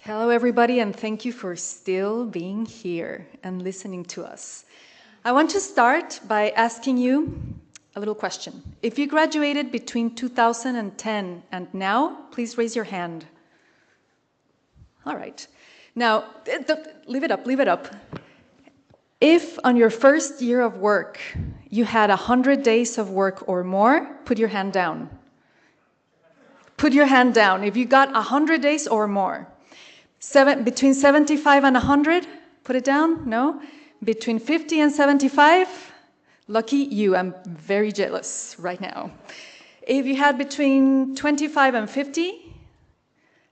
Hello, everybody, and thank you for still being here and listening to us. I want to start by asking you a little question. If you graduated between 2010 and now, please raise your hand. All right. Now, leave it up. If on your first year of work, you had 100 days of work or more, put your hand down. Put your hand down if you got 100 days or more. Between 75 and 100, put it down, no? Between 50 and 75, lucky you, I'm very jealous right now. If you had between 25 and 50,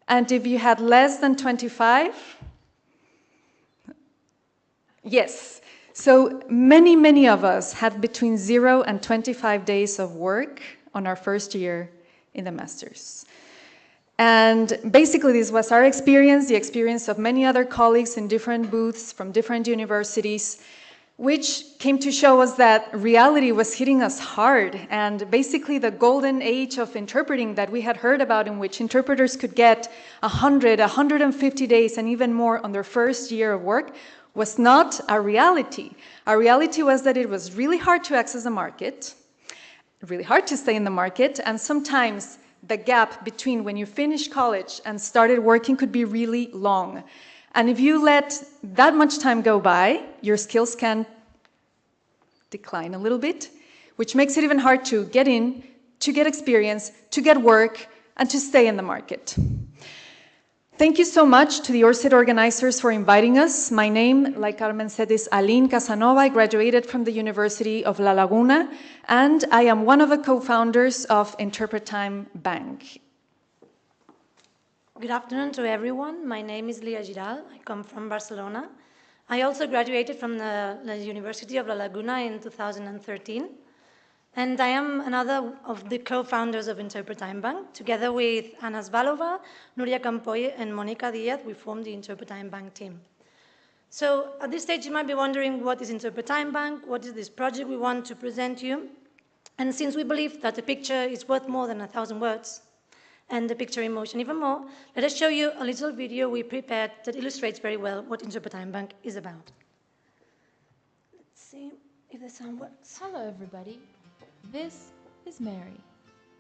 and if you had less than 25, yes. So many of us had between 0 and 25 days of work on our first year in the master's. And basically, this was our experience, the experience of many other colleagues in different booths from different universities, which came to show us that reality was hitting us hard. And basically, the golden age of interpreting that we had heard about, in which interpreters could get 100, 150 days, and even more on their first year of work, was not our reality. Our reality was that it was really hard to access the market, really hard to stay in the market, and sometimes the gap between when you finished college and started working could be really long. And if you let that much time go by, your skills can decline a little bit, which makes it even hard to get in, to get experience, to get work, and to stay in the market. Thank you so much to the ORCIT organizers for inviting us. My name, like Carmen said, is Aline Casanova. I graduated from the University of La Laguna, and I am one of the co-founders of INTERPRETIME Bank. Good afternoon to everyone. My name is Giralt. I come from Barcelona. I also graduated from the University of La Laguna in 2013. And I am another of the co-founders of INTERPRETIME Bank. Together with Ana Svalova, Nuria Campoy, and Monica Diaz, we formed the INTERPRETIME Bank team. So at this stage, you might be wondering, what is INTERPRETIME Bank? What is this project we want to present to you? And since we believe that a picture is worth more than 1,000 words, and the picture in motion even more, let us show you a little video we prepared that illustrates very well what INTERPRETIME Bank is about. Let's see if the sound works. Hello, everybody. This is Mary.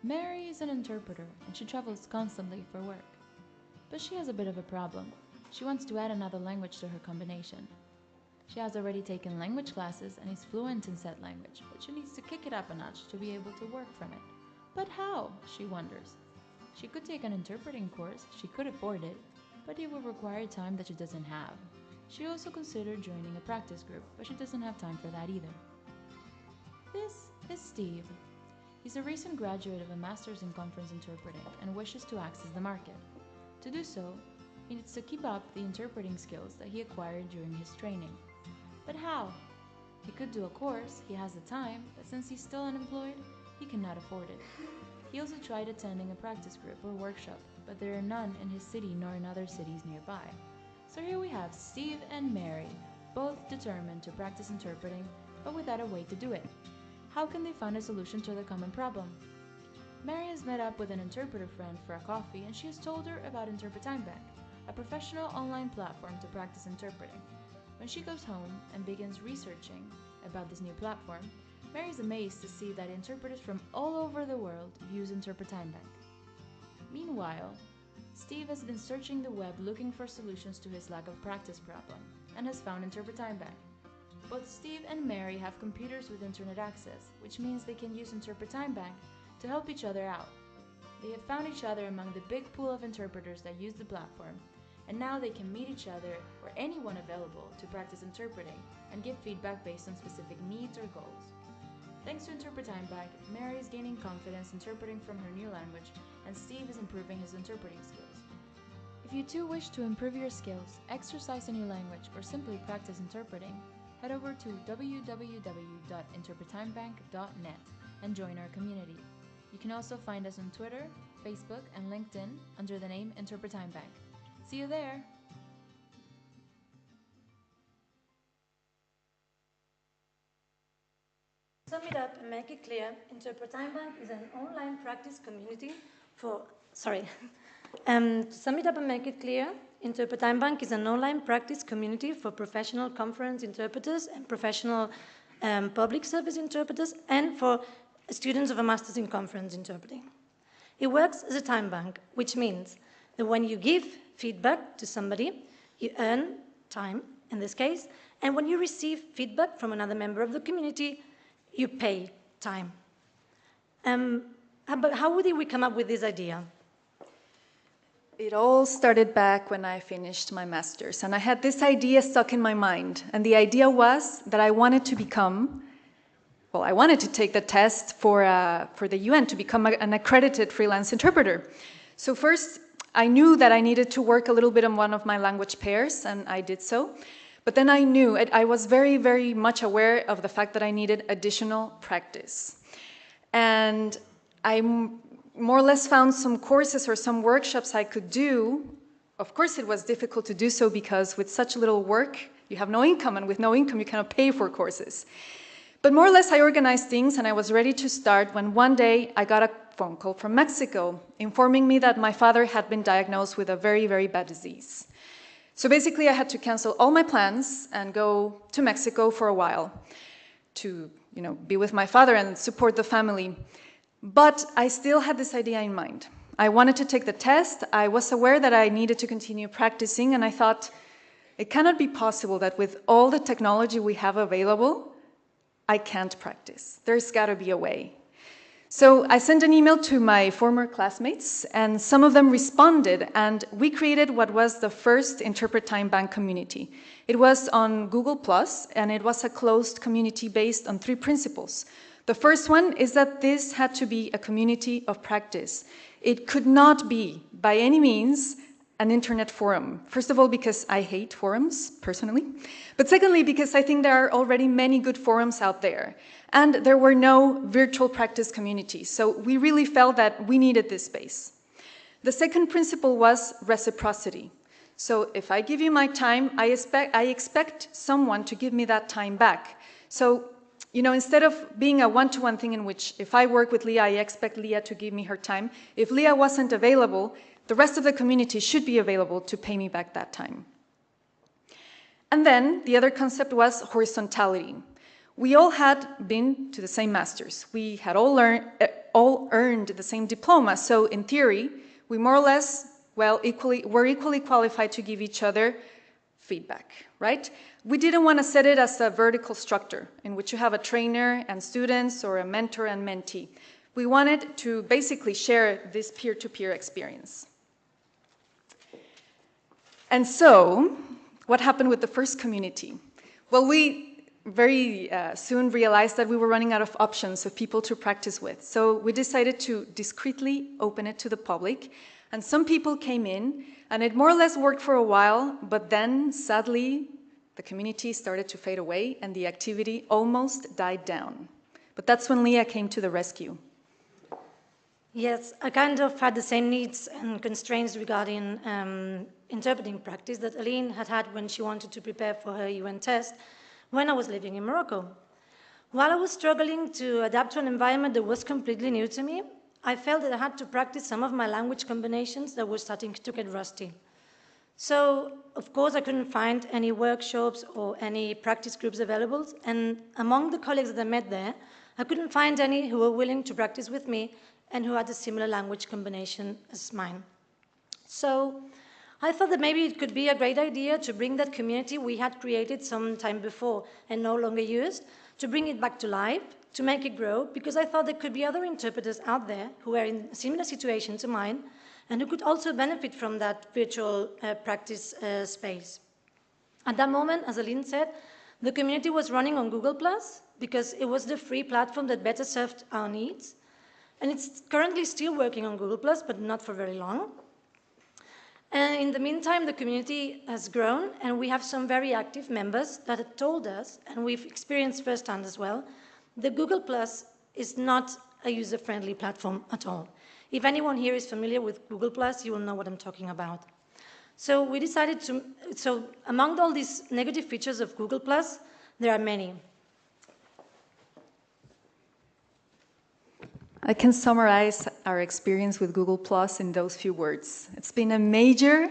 Mary is an interpreter, and she travels constantly for work. But she has a bit of a problem. She wants to add another language to her combination. She has already taken language classes and is fluent in said language, but she needs to kick it up a notch to be able to work from it. But how? She wonders. She could take an interpreting course, she could afford it, but it would require time that she doesn't have. She also considered joining a practice group, but she doesn't have time for that either. This is Steve. He's a recent graduate of a master's in conference interpreting and wishes to access the market. To do so, he needs to keep up the interpreting skills that he acquired during his training. But how? He could do a course, he has the time, but since he's still unemployed, he cannot afford it. He also tried attending a practice group or workshop, but there are none in his city nor in other cities nearby. So here we have Steve and Mary, both determined to practice interpreting, but without a way to do it. How can they find a solution to the common problem? Mary has met up with an interpreter friend for a coffee, and she has told her about INTERPRETIME Bank, a professional online platform to practice interpreting. When she goes home and begins researching about this new platform, Mary is amazed to see that interpreters from all over the world use INTERPRETIME Bank. Meanwhile, Steve has been searching the web looking for solutions to his lack of practice problem, and has found INTERPRETIME Bank. Both Steve and Mary have computers with internet access, which means they can use INTERPRETIME Bank to help each other out. They have found each other among the big pool of interpreters that use the platform, and now they can meet each other or anyone available to practice interpreting and give feedback based on specific needs or goals. Thanks to INTERPRETIME Bank, Mary is gaining confidence interpreting from her new language, and Steve is improving his interpreting skills. If you too wish to improve your skills, exercise a new language, or simply practice interpreting, head over to www.interpretimebank.net and join our community. You can also find us on Twitter, Facebook, and LinkedIn under the name INTERPRETIME Bank. See you there! To sum it up and make it clear, INTERPRETIME Bank is an online practice community for, to sum it up and make it clear, INTERPRETIME BANK is an online practice community for professional conference interpreters and professional public service interpreters and for students of a master's in conference interpreting. It works as a time bank, which means that when you give feedback to somebody, you earn time, in this case, and when you receive feedback from another member of the community, you pay time. But how did we come up with this idea? It all started back when I finished my master's, and I had this idea stuck in my mind. And the idea was that I wanted to become, well, I wanted to take the test for the UN to become an accredited freelance interpreter. So first, I knew that I needed to work a little bit on one of my language pairs, and I did so. But then I knew, I was very, very much aware of the fact that I needed additional practice. And I more or less found some courses or some workshops I could do. Of course, it was difficult to do so because with such little work, you have no income, and with no income, you cannot pay for courses. But more or less, I organized things, and I was ready to start when one day I got a phone call from Mexico informing me that my father had been diagnosed with a very, very bad disease. So basically, I had to cancel all my plans and go to Mexico for a while to, be with my father and support the family. But I still had this idea in mind. I wanted to take the test. I was aware that I needed to continue practicing, and I thought, it cannot be possible that with all the technology we have available, I can't practice. There's got to be a way. So I sent an email to my former classmates, and some of them responded, and we created what was the first INTERPRETIME BANK community. It was on Google+, and it was a closed community based on 3 principles. The first one is that this had to be a community of practice. It could not be, by any means, an internet forum. First of all, because I hate forums, personally. But secondly, because I think there are already many good forums out there. And there were no virtual practice communities. So we really felt that we needed this space. The second principle was reciprocity. So if I give you my time, I expect someone to give me that time back. So instead of being a one-to-one thing in which if I work with Leah, I expect Leah to give me her time, if Leah wasn't available, the rest of the community should be available to pay me back that time. And then the other concept was horizontality. We all had been to the same masters. We had all earned the same diploma. So in theory, we more or less, were equally qualified to give each other feedback, right? We didn't want to set it as a vertical structure in which you have a trainer and students or a mentor and mentee. We wanted to basically share this peer-to-peer experience. And so, what happened with the first community? Well, we very soon realized that we were running out of options of people to practice with. So we decided to discreetly open it to the public. And some people came in, and it more or less worked for a while, but then, sadly, the community started to fade away, and the activity almost died down. But that's when Leah came to the rescue. Yes, I kind of had the same needs and constraints regarding interpreting practice that Aline had when she wanted to prepare for her UN test when I was living in Morocco. While I was struggling to adapt to an environment that was completely new to me, I felt that I had to practice some of my language combinations that were starting to get rusty. So, of course, I couldn't find any workshops or any practice groups available, and among the colleagues that I met there, I couldn't find any who were willing to practice with me and who had a similar language combination as mine. So, I thought that maybe it could be a great idea to bring that community we had created some time before and no longer used, to bring it back to life, to make it grow, because I thought there could be other interpreters out there who were in a similar situation to mine and who could also benefit from that virtual practice space. At that moment, as Aline said, the community was running on Google+, because it was the free platform that better served our needs. And it's currently still working on Google+, but not for very long. And in the meantime, the community has grown, and we have some very active members that have told us, and we've experienced firsthand as well, that Google+ is not a user-friendly platform at all. If anyone here is familiar with Google+, you will know what I'm talking about. So we decided so among all these negative features of Google+, there are many. I can summarize our experience with Google+ in those few words. It's been a major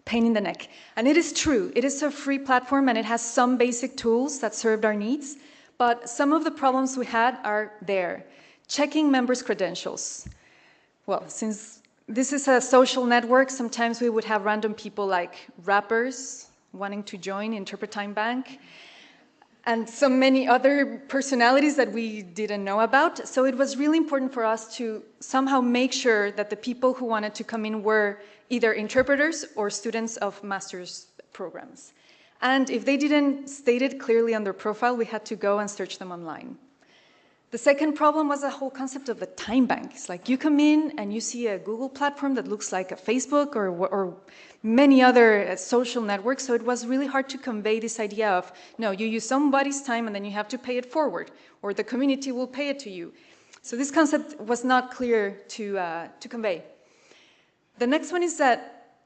pain in the neck. And it is true, it is a free platform and it has some basic tools that served our needs, but some of the problems we had are there. Checking members' credentials. Well, since this is a social network, sometimes we would have random people like rappers wanting to join INTERPRETIME BANK, and so many other personalities that we didn't know about. So it was really important for us to somehow make sure that the people who wanted to come in were either interpreters or students of master's programs. And if they didn't state it clearly on their profile, we had to go and search them online. The second problem was the whole concept of the time bank. It's like you come in and you see a Google platform that looks like a Facebook or many other social networks, so it was really hard to convey this idea of, no, you use somebody's time and then you have to pay it forward, or the community will pay it to you. So this concept was not clear to convey. The next one is that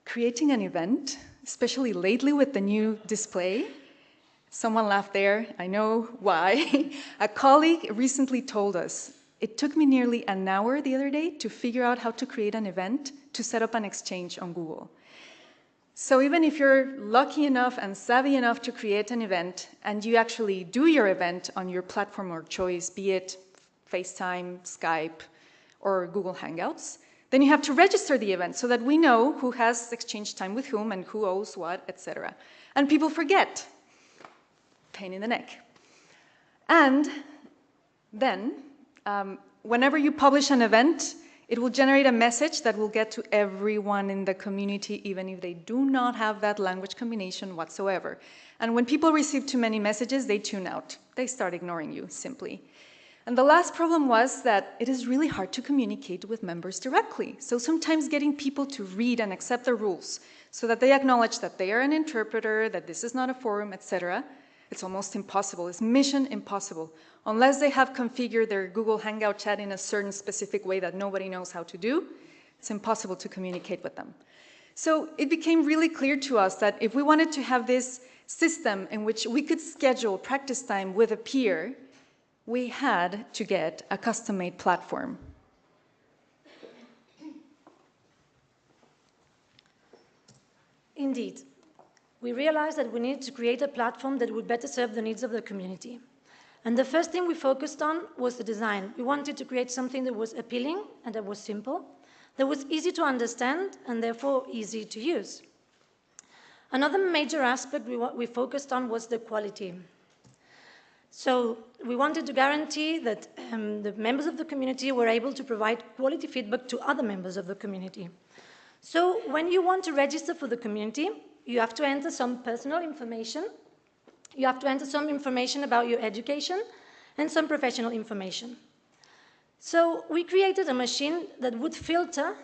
creating an event, especially lately with the new display, someone laughed there, I know why. A colleague recently told us, it took me nearly an hour the other day to figure out how to create an event to set up an exchange on Google. So even if you're lucky enough and savvy enough to create an event, and you actually do your event on your platform of choice, be it FaceTime, Skype, or Google Hangouts, then you have to register the event so that we know who has exchanged time with whom and who owes what, etc. And people forget. Pain in the neck. And then, whenever you publish an event, it will generate a message that will get to everyone in the community, even if they do not have that language combination whatsoever. And when people receive too many messages, they tune out. They start ignoring you, simply. And the last problem was that it is really hard to communicate with members directly. So sometimes getting people to read and accept the rules so that they acknowledge that they are an interpreter, that this is not a forum, etc., it's almost impossible. It's mission impossible. Unless they have configured their Google Hangout chat in a certain specific way that nobody knows how to do, it's impossible to communicate with them. So it became really clear to us that if we wanted to have this system in which we could schedule practice time with a peer, we had to get a custom-made platform. Indeed. We realized that we needed to create a platform that would better serve the needs of the community. And the first thing we focused on was the design. We wanted to create something that was appealing and that was simple, that was easy to understand and therefore easy to use. Another major aspect we focused on was the quality. So we wanted to guarantee that the members of the community were able to provide quality feedback to other members of the community. So when you want to register for the community, you have to enter some personal information, you have to enter some information about your education, and some professional information. So we created a machine that would filter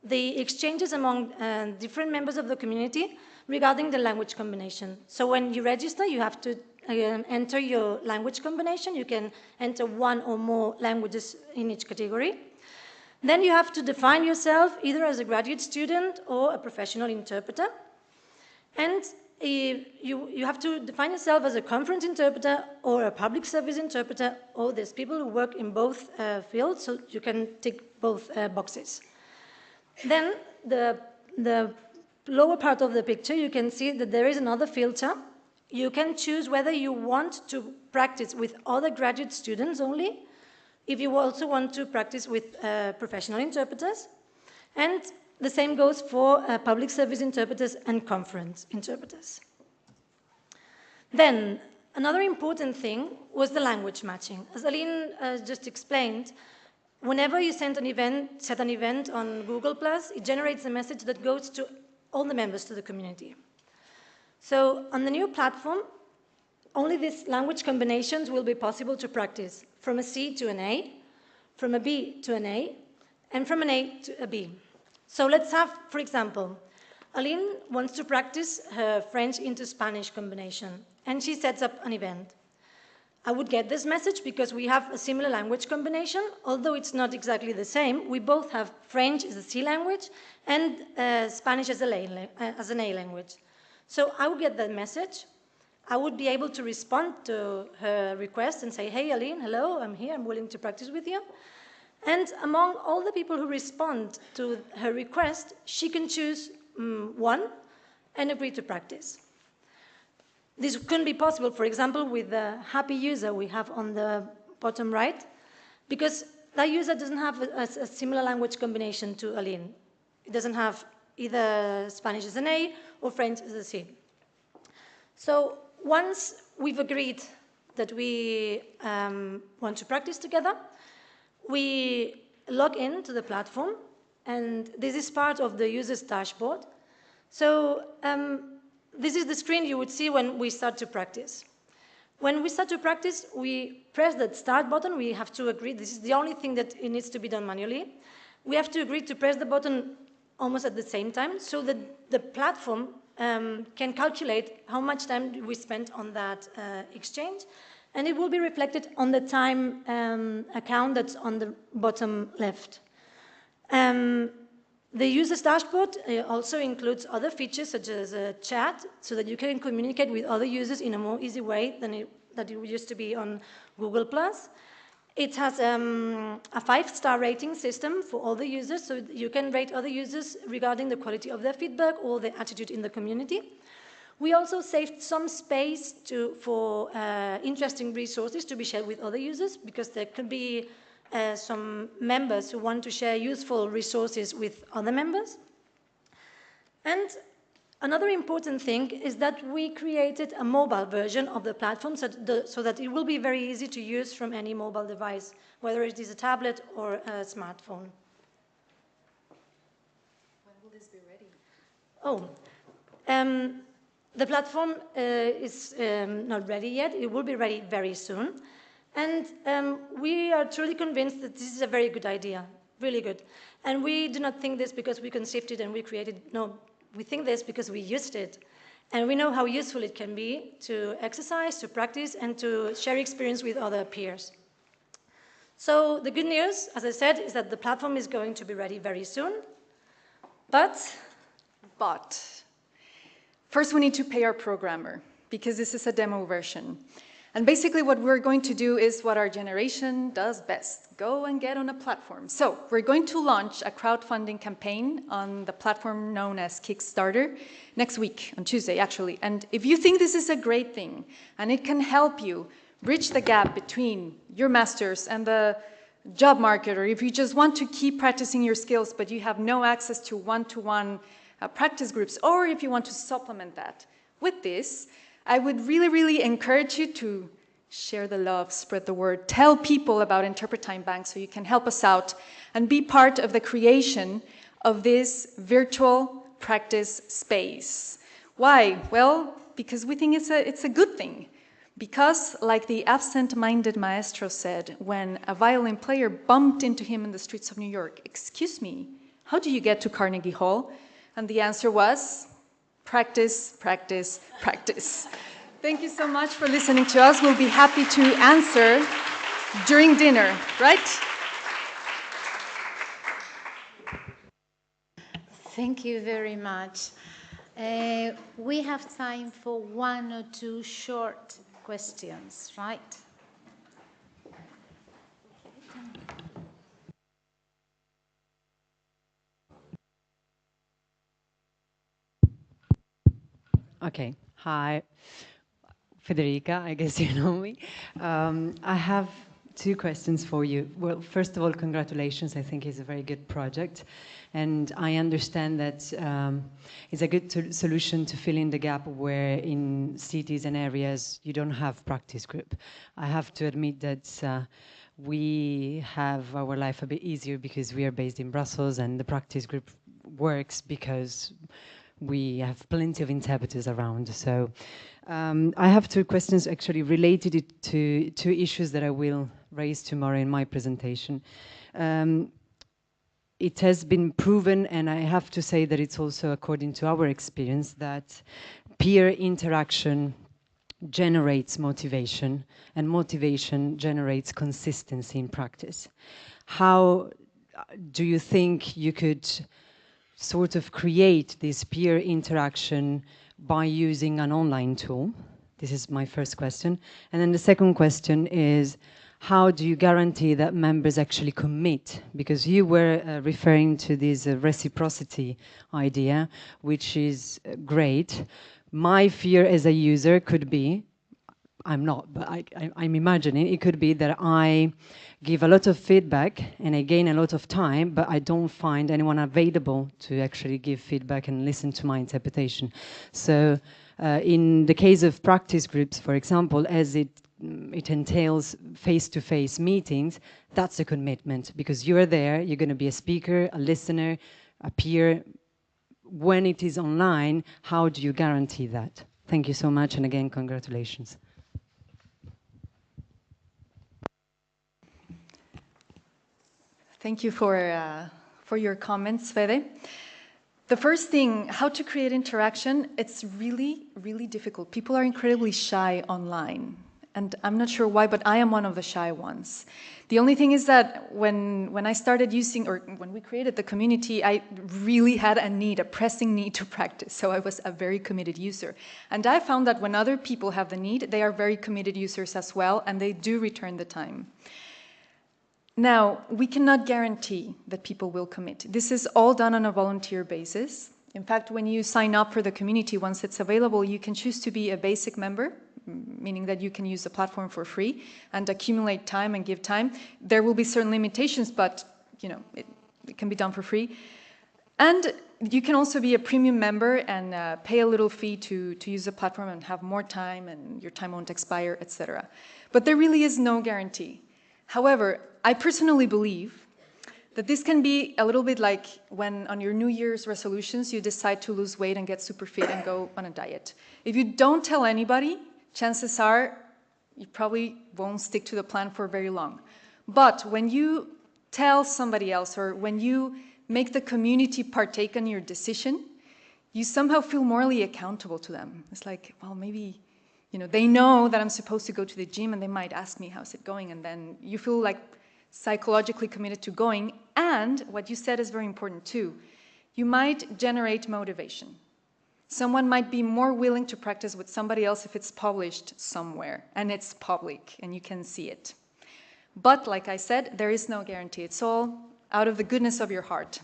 the exchanges among different members of the community regarding the language combination. So when you register, you have to enter your language combination. You can enter one or more languages in each category. Then you have to define yourself either as a graduate student or a professional interpreter. And you have to define yourself as a conference interpreter or a public service interpreter, or there's people who work in both fields, so you can tick both boxes. Then the lower part of the picture, you can see that there is another filter. You can choose whether you want to practice with other graduate students only, if you also want to practice with professional interpreters, and the same goes for public service interpreters and conference interpreters. Then, another important thing was the language matching. As Aline just explained, whenever you set an event on Google+, it generates a message that goes to all the members of the community. So, on the new platform, only these language combinations will be possible to practice, from a C to an A, from a B to an A, and from an A to a B. So let's have, for example, Aline wants to practice her French into Spanish combination, and she sets up an event. I would get this message because we have a similar language combination, although it's not exactly the same. We both have French as a C language and Spanish as an A language. So I would get that message. I would be able to respond to her request and say, hey, Aline, hello, I'm here, I'm willing to practice with you. And among all the people who respond to her request, she can choose one and agree to practice. This couldn't be possible, for example, with the happy user we have on the bottom right, because that user doesn't have a similar language combination to Aline. It doesn't have either Spanish as an A or French as a C. So once we've agreed that we want to practice together, we log in to the platform, and this is part of the user's dashboard. So this is the screen you would see when we start to practice. When we start to practice, we press that start button. We have to agree. This is the only thing that it needs to be done manually. We have to agree to press the button almost at the same time so that the platform can calculate how much time we spent on that exchange, and it will be reflected on the time account that's on the bottom left. The user's dashboard also includes other features such as a chat, so that you can communicate with other users in a more easy way than it used to be on Google+. It has a 5-star rating system for all the users, so you can rate other users regarding the quality of their feedback or their attitude in the community. We also saved some space for interesting resources to be shared with other users, because there could be some members who want to share useful resources with other members. And another important thing is that we created a mobile version of the platform so that it will be very easy to use from any mobile device, whether it is a tablet or a smartphone. When will this be ready? Oh, the platform is not ready yet. It will be ready very soon. And we are truly convinced that this is a very good idea, really good. And we do not think this because we conceived it and we created it. No, we think this because we used it. And we know how useful it can be to exercise, to practice, and to share experience with other peers. So the good news, as I said, is that the platform is going to be ready very soon. But first we need to pay our programmer, because this is a demo version. And basically what we're going to do is what our generation does best: go and get on a platform. So we're going to launch a crowdfunding campaign on the platform known as Kickstarter next week, on Tuesday actually. And if you think this is a great thing and it can help you bridge the gap between your masters and the job market, or if you just want to keep practicing your skills but you have no access to one-to-one practice groups, or if you want to supplement that with this, I would really, really encourage you to share the love, spread the word, tell people about INTERPRETIME BANK so you can help us out and be part of the creation of this virtual practice space. Why? Well, because we think it's a good thing. Because, like the absent-minded maestro said when a violin player bumped into him in the streets of New York, "Excuse me, how do you get to Carnegie Hall?" And the answer was, practice, practice, practice. Thank you so much for listening to us. We'll be happy to answer during dinner, right? Thank you very much. We have time for 1 or 2 short questions, right? Okay, hi, Federica, I guess you know me. I have 2 questions for you. Well, first of all, congratulations. I think it's a very good project. And I understand that it's a good solution to fill in the gap where in cities and areas you don't have practice group. I have to admit that we have our life a bit easier because we are based in Brussels, and the practice group works because we have plenty of interpreters around. So I have 2 questions actually related to 2 issues that I will raise tomorrow in my presentation. It has been proven, and I have to say that it's also according to our experience, that peer interaction generates motivation, and motivation generates consistency in practice. How do you think you could sort of create this peer interaction by using an online tool? This is my first question. And then the second question is, how do you guarantee that members actually commit? Because you were referring to this reciprocity idea, which is great. My fear as a user could be, I'm not, but I'm imagining it could be that I give a lot of feedback and I gain a lot of time, but I don't find anyone available to actually give feedback and listen to my interpretation. So in the case of practice groups, for example, as it entails face-to-face meetings, that's a commitment, because you are there, you're going to be a speaker, a listener, a peer. When it is online, how do you guarantee that? Thank you so much, and again, congratulations. Thank you for your comments, Fede. The first thing, how to create interaction, it's really, really difficult. People are incredibly shy online. And I'm not sure why, but I am one of the shy ones. The only thing is that when I started using, or when we created the community, I really had a need, a pressing need to practice. So I was a very committed user. And I found that when other people have the need, they are very committed users as well, and they do return the time. Now, we cannot guarantee that people will commit. This is all done on a volunteer basis. In fact, when you sign up for the community, once it's available, you can choose to be a basic member, meaning that you can use the platform for free and accumulate time and give time. There will be certain limitations, but it can be done for free. And you can also be a premium member and pay a little fee to use the platform and have more time, and your time won't expire, etc. But there really is no guarantee. However, I personally believe that this can be a little bit like when on your New Year's resolutions you decide to lose weight and get super fit and go on a diet. If you don't tell anybody, chances are you probably won't stick to the plan for very long. But when you tell somebody else, or when you make the community partake in your decision, you somehow feel morally accountable to them. It's like, well, maybe they know that I'm supposed to go to the gym and they might ask me, how's it going? And then you feel like psychologically committed to going. And what you said is very important too. You might generate motivation. Someone might be more willing to practice with somebody else if it's published somewhere and it's public and you can see it. But like I said, there is no guarantee. It's all out of the goodness of your heart.